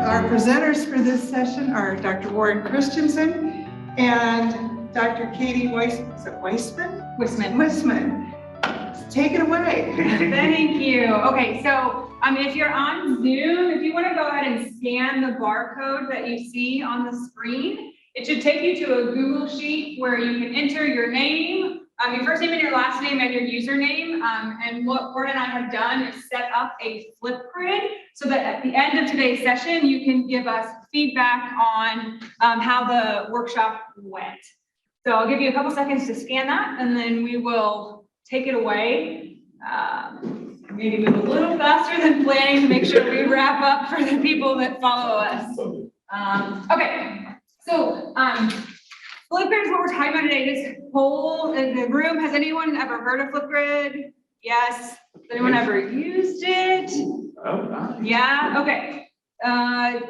Our presenters for this session are Dr. Warren Christensen and Dr. Katie Wissman. Take it away. Thank you. Okay, so if you're on Zoom, if you want to go ahead and scan the barcode that you see on the screen, it should take you to a Google Sheet where you can enter your name, your first name and your last name and your username. And what Warren and I have done is set up a FlipGrid so that at the end of today's session, you can give us feedback on how the workshop went. So I'll give you a couple seconds to scan that, and then we will take it away. Maybe move a little faster than planned to make sure we wrap up for the people that follow us. Okay, so FlipGrid is what we're talking about today. This poll in the room, has anyone ever heard of FlipGrid? Yes. Has anyone ever used it? Oh, nice. Yeah, okay.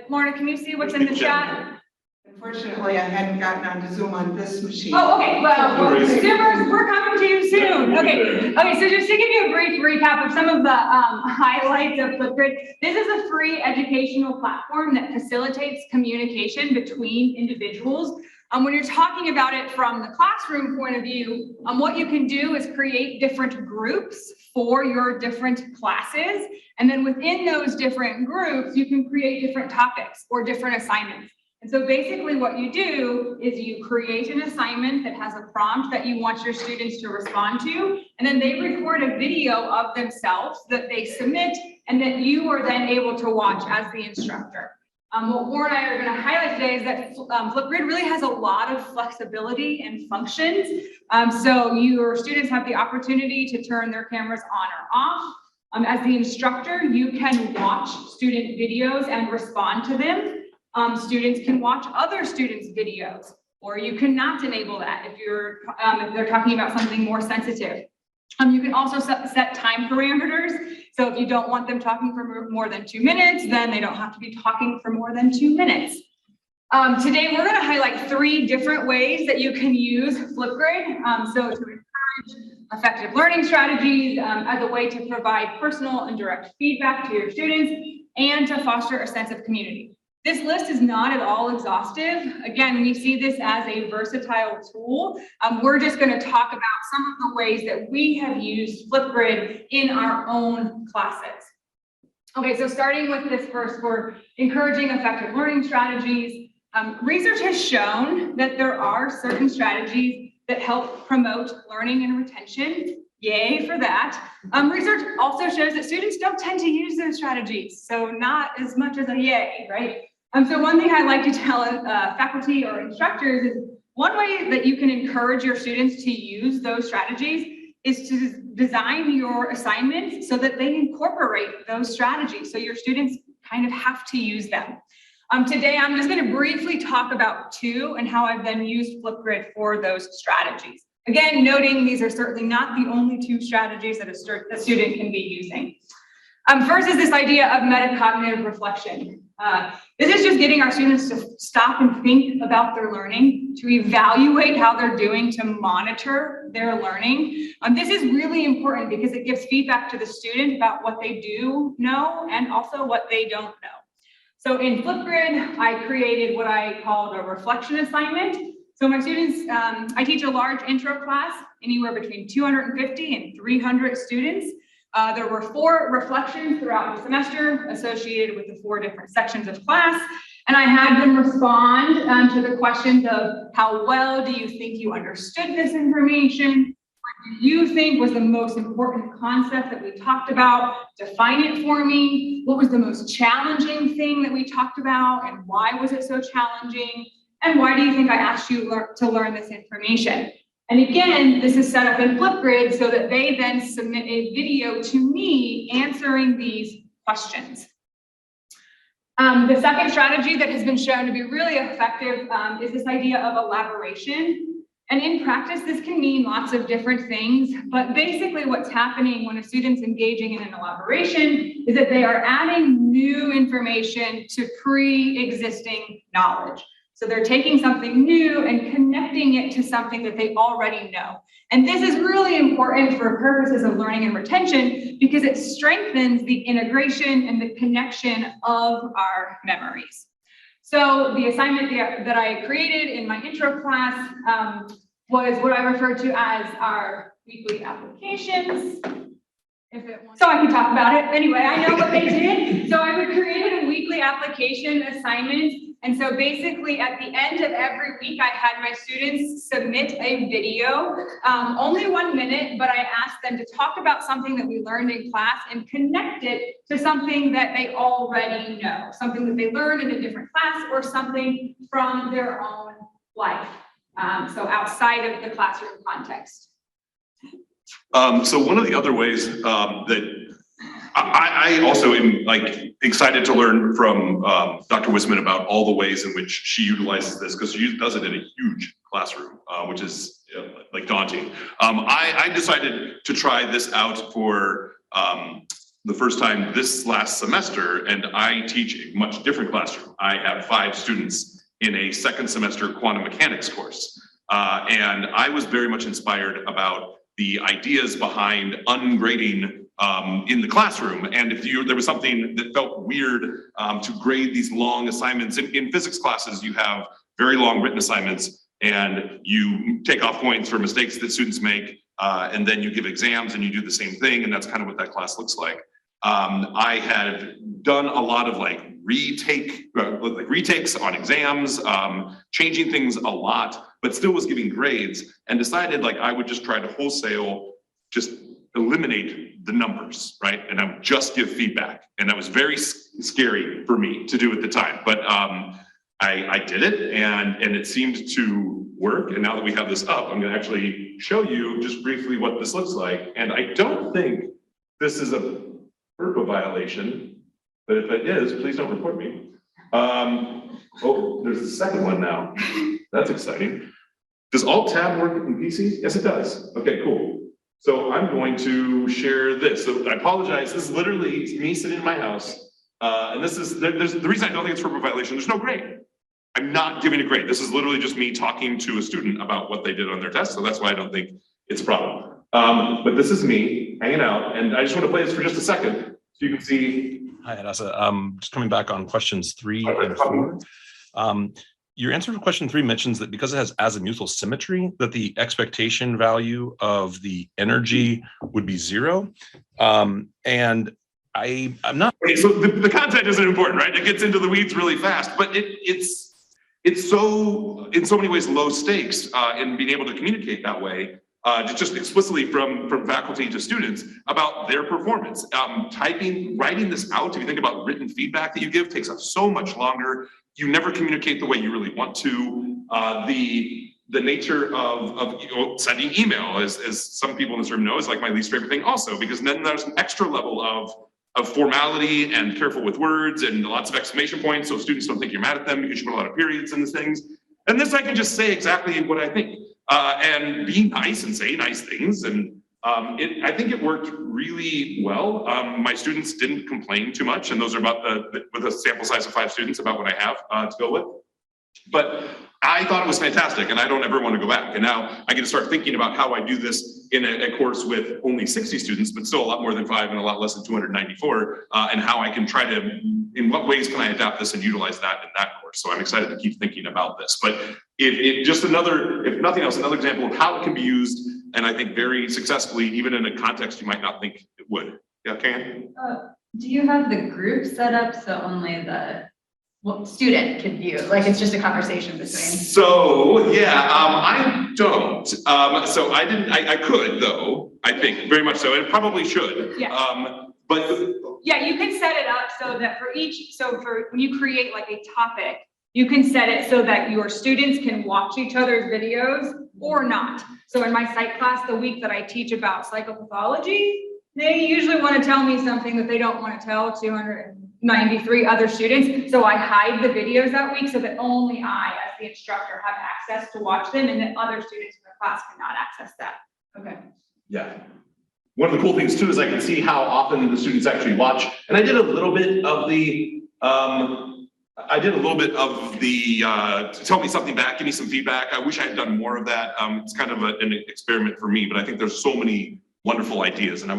Lorna, can you see what's in the chat? Unfortunately, I hadn't gotten onto Zoom on this machine. Oh, okay. Well, Zoomers, we're coming to you soon. Okay. So just to give you a brief recap of some of the highlights of FlipGrid, this is a free educational platform that facilitates communication between individuals. When you're talking about it from the classroom point of view, what you can do is create different groups for your different classes. And then within those different groups, you can create different topics or different assignments. And so basically what you do is you create an assignment that has a prompt that you want your students to respond to, and then they record a video of themselves that they submit and that you are then able to watch as the instructor. What Warren and I are going to highlight today is that FlipGrid really has a lot of flexibility and functions. So your students have the opportunity to turn their cameras on or off. As the instructor, you can watch student videos and respond to them. Students can watch other students' videos, or you cannot enable that if they're talking about something more sensitive. You can also set time parameters. So if you don't want them talking for more than 2 minutes, then they don't have to be talking for more than 2 minutes. Today, we're going to highlight 3 different ways that you can use FlipGrid. So to encourage effective learning strategies as a way to provide personal and direct feedback to your students and to foster a sense of community. This list is not at all exhaustive. Again, we see this as a versatile tool. We're just going to talk about some of the ways that we have used FlipGrid in our own classes. Okay, so starting with this first, for encouraging effective learning strategies, research has shown that there are certain strategies that help promote learning and retention. Yay for that. Research also shows that students don't tend to use those strategies, so not as much as a yay, right? So one thing I like to tell faculty or instructors is one way that you can encourage your students to use those strategies is to design your assignments so that they incorporate those strategies, so your students kind of have to use them. Today, I'm just going to briefly talk about 2 and how I've then used FlipGrid for those strategies. Again, noting these are certainly not the only 2 strategies that a student can be using. First is this idea of metacognitive reflection. This is just getting our students to stop and think about their learning, to evaluate how they're doing, to monitor their learning. This is really important because it gives feedback to the student about what they do know and also what they don't know. So in FlipGrid, I created what I called a reflection assignment. So my students, I teach a large intro class, anywhere between 250 and 300 students. There were 4 reflections throughout the semester associated with the 4 different sections of class. And I had them respond to the questions of how well do you think you understood this information? What do you think was the most important concept that we talked about? Define it for me. What was the most challenging thing that we talked about, and why was it so challenging? And why do you think I asked you to learn this information? And again, this is set up in FlipGrid so that they then submit a video to me answering these questions. The second strategy that has been shown to be really effective is this idea of elaboration. And in practice, this can mean lots of different things, but basically what's happening when a student's engaging in an elaboration is that they are adding new information to pre-existing knowledge. So they're taking something new and connecting it to something that they already know. And this is really important for purposes of learning and retention because it strengthens the integration and the connection of our memories. So the assignment that I created in my intro class was what I refer to as our weekly applications. So I can talk about it. Anyway, I know what they did. So I would create a weekly application assignment. And so basically at the end of every week, I had my students submit a video, only 1 minute, but I asked them to talk about something that we learned in class and connect it to something that they already know, something that they learned in a different class or something from their own life. So outside of the classroom context. So one of the other ways that I also am excited to learn from Dr. Wissman about all the ways in which she utilizes this, because she does it in a huge classroom, which is daunting. I decided to try this out for the first time this last semester, and I teach a much different classroom. I have 5 students in a second semester quantum mechanics course, and I was very much inspired about the ideas behind ungrading in the classroom. And if there was something that felt weird to grade these long assignments, in physics classes, you have very long written assignments and you take off points for mistakes that students make, and then you give exams and you do the same thing, and that's kind of what that class looks like. I had done a lot of retakes on exams, changing things a lot, but still was giving grades, and decided I would just try to wholesale just eliminate the numbers, right? And I would just give feedback. And that was very scary for me to do at the time, but I did it, and it seemed to work. And now that we have this up, I'm gonna actually show you just briefly what this looks like. And I don't think this is a FERPA violation, but if it is, please don't report me. Oh, there's a second one now. That's exciting. Does Alt-Tab work in PCs? Yes, it does. Okay, cool. So I'm going to share this. So I apologize. This is literally me sitting in my house. And this is, the reason I don't think it's FERPA violation, there's no grade. I'm not giving a grade. This is literally just me talking to a student about what they did on their test. So that's why I don't think it's a problem. But this is me hanging out, and I just want to play this for just a second so you can see. Hi, Adasa. Just coming back on questions 3 and 4. Your answer to question 3 mentions that because it has azimuthal symmetry, that the expectation value of the energy would be 0. And I'm not. Okay, so the content isn't important, right? It gets into the weeds really fast, but it's so, in so many ways, low stakes in being able to communicate that way. Just explicitly from faculty to students about their performance. Writing this out, if you think about written feedback that you give, takes up so much longer. You never communicate the way you really want to. The nature of sending email, as some people in this room know, is my least favorite thing also, because then there's an extra level of formality and careful with words and lots of exclamation points so students don't think you're mad at them because you put a lot of periods in these things. And this I can just say exactly what I think. And be nice and say nice things. And I think it worked really well. My students didn't complain too much, and those are about with a sample size of 5 students, about what I have to go with. But I thought it was fantastic, and I don't ever want to go back. And now I get to start thinking about how I do this in a course with only 60 students, but still a lot more than 5 and a lot less than 294, and how I can try to, in what ways can I adapt this and utilize that in that course? So I'm excited to keep thinking about this. But it just another, if nothing else, another example of how it can be used, and I think very successfully, even in a context you might not think it would. Yeah, Karen? Do you have the group set up so only the student can view? It's just a conversation between. So yeah, I don't. So I didn't. I could though. I think very much so. It probably should. Yeah. But yeah, you can set it up so that for each. So for when you create a topic, you can set it so that your students can watch each other's videos or not. So in my psych class, the week that I teach about psychopathology, they usually want to tell me something that they don't want to tell 293 other students. So I hide the videos that week so that only I, as the instructor, have access to watch them, and that other students in the class cannot access that. Okay. yeah. One of the cool things too is I can see how often the students actually watch. And I did a little bit of the I did a little bit of the tell me something back, give me some feedback. I wish I had done more of that. It's kind of an experiment for me, but I think there's so many wonderful ideas, and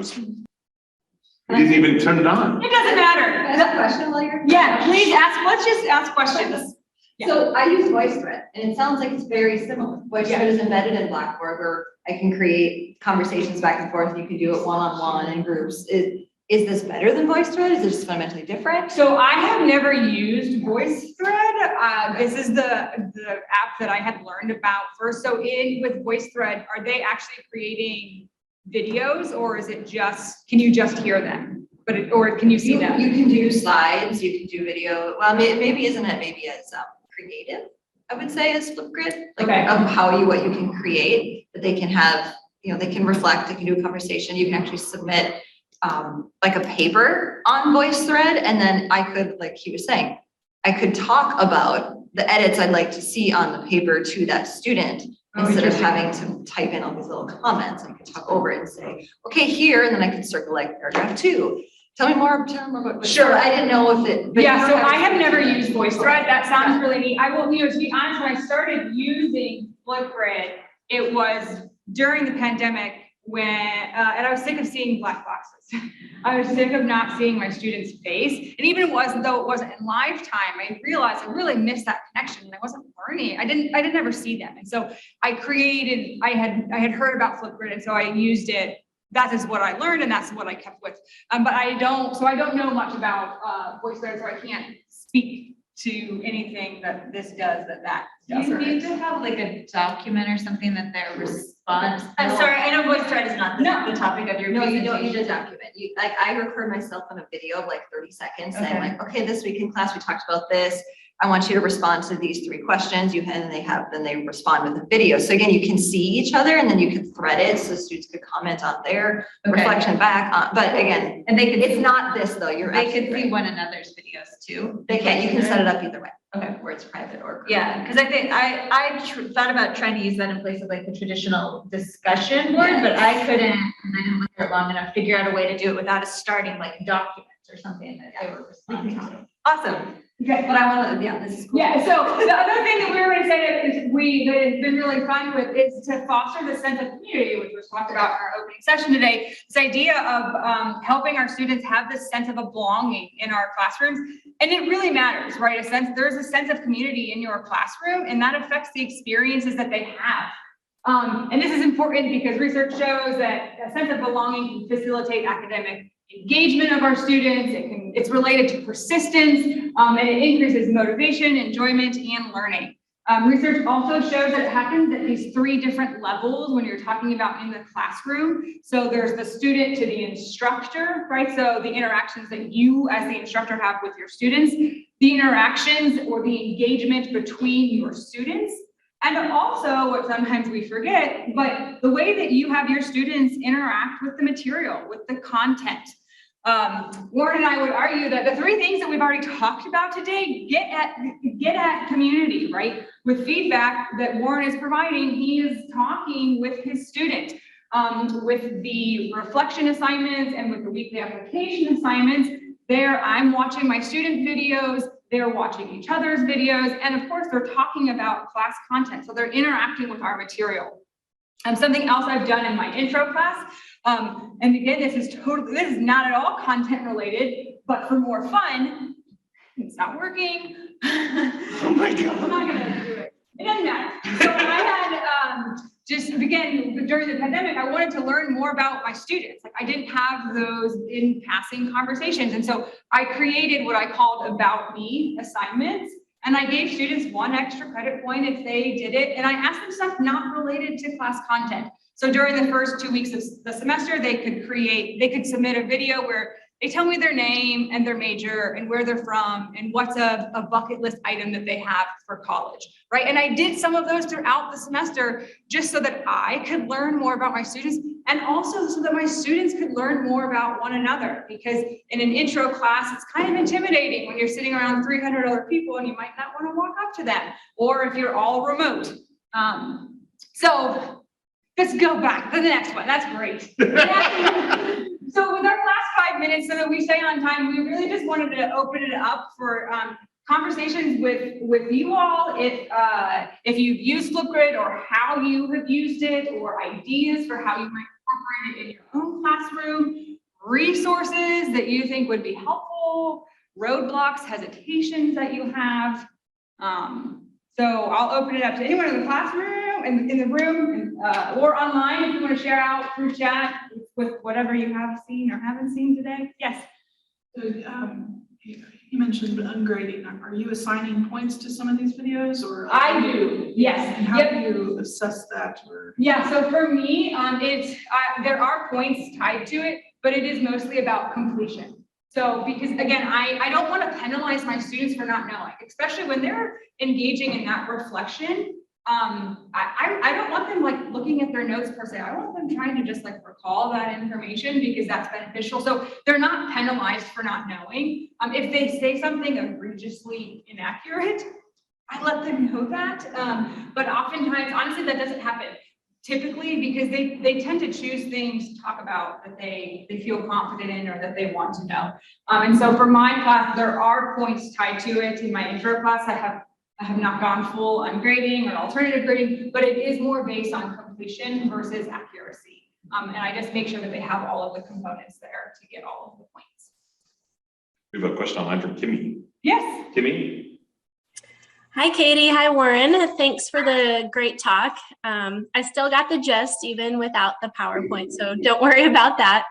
we didn't even turn it on. It doesn't matter. Can I ask a question while you're? Yeah, please ask, let's just ask questions. Yeah. So I use VoiceThread, and it sounds like it's very similar. VoiceThread is embedded in Blackboard, where I can create conversations back and forth. You can do it one-on-one in groups. Is this better than VoiceThread? Is it just fundamentally different? So I have never used VoiceThread. This is the app that I had learned about first. So with VoiceThread, are they actually creating videos, or is it just, can you just hear them? Or can you see them? You can do slides, you can do video. Well, maybe isn't it maybe as creative, I would say, as FlipGrid, like Okay. of what you can create, that they can have, they can reflect, they can do a conversation, you can actually submit like a paper on VoiceThread, and then I could, like he was saying, I could talk about the edits I'd like to see on the paper to that student. Instead of having to type in all these little comments, I could talk over it and say, okay, here, and then I could circle like paragraph 2. Tell me more about. Sure. I didn't know if it. But Yeah, so I have never used VoiceThread. That sounds really neat. I will, to be honest, when I started using FlipGrid, it was during the pandemic and I was sick of seeing black boxes. I was sick of not seeing my students' face. And even though it wasn't in live time, I realized I really missed that connection, and I wasn't learning. I didn't ever see them. And so I had heard about FlipGrid, and so I used it. That is what I learned, and that's what I kept with. But I don't know much about VoiceThread, so I can't speak to anything that this does that does. You need to have like a document or something that their response. I'm sorry, I know VoiceThread is not the topic of your No, you presentation. don't need a document. I record myself on a video of like 30 seconds saying like, okay, this week in class, we talked about this. I want you to respond to these 3 questions. Then they respond with a video. So again, you can see each other, and then you can thread it so students could comment on their reflection back on, but again, And they could, it's not this though. they could see one another's videos too. They can, you can set it up either way. Okay. Where it's private or. group. Yeah, because I think I thought about trying to use that in place of like the traditional discussion board, but I couldn't, and I didn't look at it long enough, figure out a way to do it without us starting like documents or something that they were responding to. Awesome. Okay. But I want to, this is cool. Yeah, so the other thing that we were going to say that has been really fun with is to foster the sense of community, which was talked about in our opening session today. This idea of helping our students have this sense of a belonging in our classrooms. And it really matters, right? There's a sense of community in your classroom, and that affects the experiences that they have. And this is important because research shows that a sense of belonging can facilitate academic engagement of our students. It's related to persistence, and it increases motivation, enjoyment, and learning. Research also shows that it happens at these 3 different levels when you're talking about in the classroom. So there's the student to the instructor, right? So the interactions that you as the instructor have with your students, the interactions or the engagement between your students, and also what sometimes we forget, but the way that you have your students interact with the material, with the content. Warren and I would argue that the 3 things that we've already talked about today get at community, right? With feedback that Warren is providing, he is talking with his student. With the reflection assignments and with the weekly application assignments, I'm watching my student videos, they're watching each other's videos, and of course they're talking about class content, so they're interacting with our material. Something else I've done in my intro class, and again, this is not at all content related, but for more fun, it's not working. Oh my God. I'm not gonna do it. It doesn't matter. So I had, just again, during the pandemic, I wanted to learn more about my students. Like I didn't have those in passing conversations. And so I created what I called About Me assignments. And I gave students 1 extra credit point if they did it. And I asked them stuff not related to class content. So during the first 2 weeks of the semester, they could submit a video where they tell me their name and their major and where they're from and what's a bucket list item that they have for college, right? And I did some of those throughout the semester just so that I could learn more about my students, and also so that my students could learn more about one another, because in an intro class, it's kind of intimidating when you're sitting around 300 other people and you might not want to walk up to them, or if you're all remote. So let's go back to the next one. That's great. So with our last 5 minutes, so that we stay on time, we really just wanted to open it up for conversations with you all, if you've used FlipGrid or how you have used it, or ideas for how you might incorporate it in your own classroom, resources that you think would be helpful, roadblocks, hesitations that you have. So I'll open it up to anyone in the classroom and in the room or online if you want to share out through chat with whatever you have seen or haven't seen today. Yes. So, you mentioned ungrading. Are you assigning points to some of these videos, or? I do, yes. And how Yep. do you assess that? Or? Yeah, so for me, there are points tied to it, but it is mostly about completion. So because again, I don't want to penalize my students for not knowing, especially when they're engaging in that reflection. I don't want them like looking at their notes per se. I want them trying to just like recall that information because that's beneficial. So they're not penalized for not knowing. If they say something egregiously inaccurate, I let them know that. But oftentimes, honestly, that doesn't happen. Typically, because they tend to choose things to talk about that they feel confident in or that they want to know. And so for my class, there are points tied to it. In my intro class, I have not gone full on grading or alternative grading, but it is more based on completion versus accuracy. And I just make sure that they have all of the components there to get all of the points. We have a question online from Kimmy. Yes. Kimmy? Hi, Katie. Hi, Warren. Thanks for the great talk. I still got the gist even without the PowerPoint, so don't worry about that.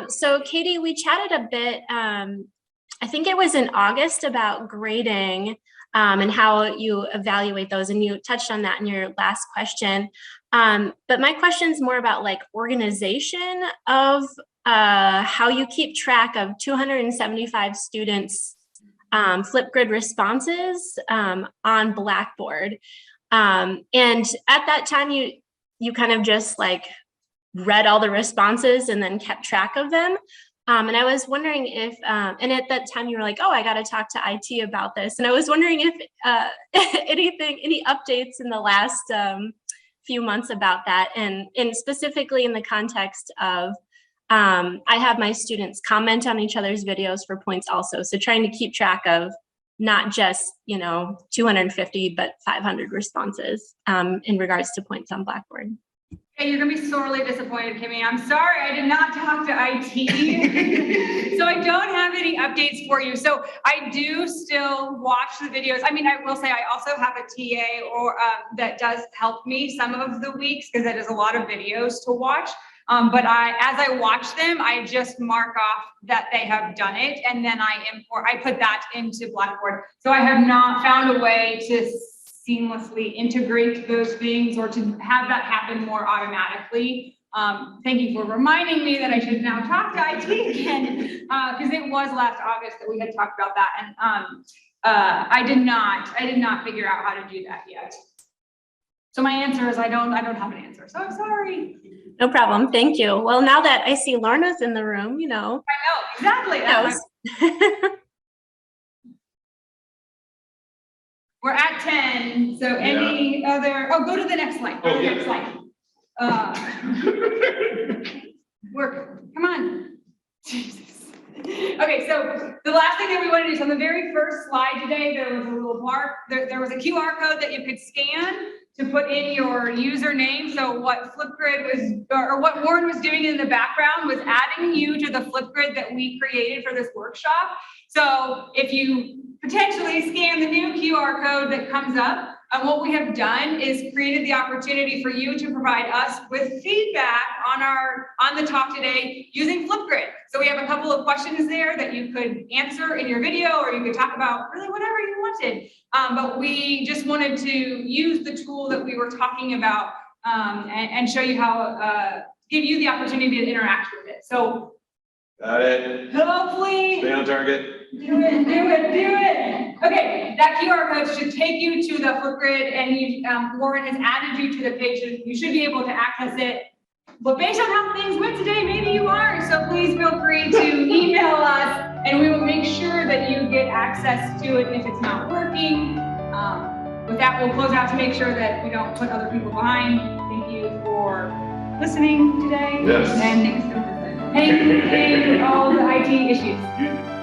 So Katie, we chatted a bit, I think it was in August, about grading and how you evaluate those, and you touched on that in your last question. But my question is more about like organization of how you keep track of 275 students FlipGrid responses on Blackboard. And at that time, you kind of just like read all the responses and then kept track of them. And I was wondering if, and at that time you were like, oh, I got to talk to IT about this. And I was wondering if any updates in the last few months about that, and specifically in the context of I have my students comment on each other's videos for points also. So trying to keep track of not just, 250, but 500 responses in regards to points on Blackboard. Okay, you're gonna be sorely disappointed, Kimmy. I'm sorry, I did not talk to IT. So I don't have any updates for you. So I do still watch the videos. I mean, I will say I also have a TA or that does help me some of the weeks because that is a lot of videos to watch. But as I watch them, I just mark off that they have done it, and then I put that into Blackboard. So I have not found a way to seamlessly integrate those things or to have that happen more automatically. Thank you for reminding me that I should now talk to IT again, because it was last August that we had talked about that, and I did not figure out how to do that yet. So my answer is I don't have an answer. So I'm sorry. No problem. Thank you. Well, now that I see Lorna's in the room, I know, exactly. We're at 10. So any other, go to the next slide. Go to the next slide. Work, come on. Jesus. Okay, so the last thing that we want to do is on the very first slide today, there was a little bar, there was a QR code that you could scan to put in your username. So what FlipGrid was, or what Warren was doing in the background was adding you to the FlipGrid that we created for this workshop. So if you potentially scan the new QR code that comes up, what we have done is created the opportunity for you to provide us with feedback on the talk today using FlipGrid. So we have a couple of questions there that you could answer in your video, or you could talk about really whatever you wanted. But we just wanted to use the tool that we were talking about and show you how, give you the opportunity to interact with it. So Got it. hopefully, Stay on target. do it. Okay, that QR code should take you to the FlipGrid, and Warren has added you to the page. You should be able to access it. But based on how things went today, maybe you aren't. So please feel free to email us, and we will make sure that you get access to it if it's not working. With that, we'll close out to make sure that we don't put other people behind. Thank you for listening today. Yes. And thanks for all the IT issues.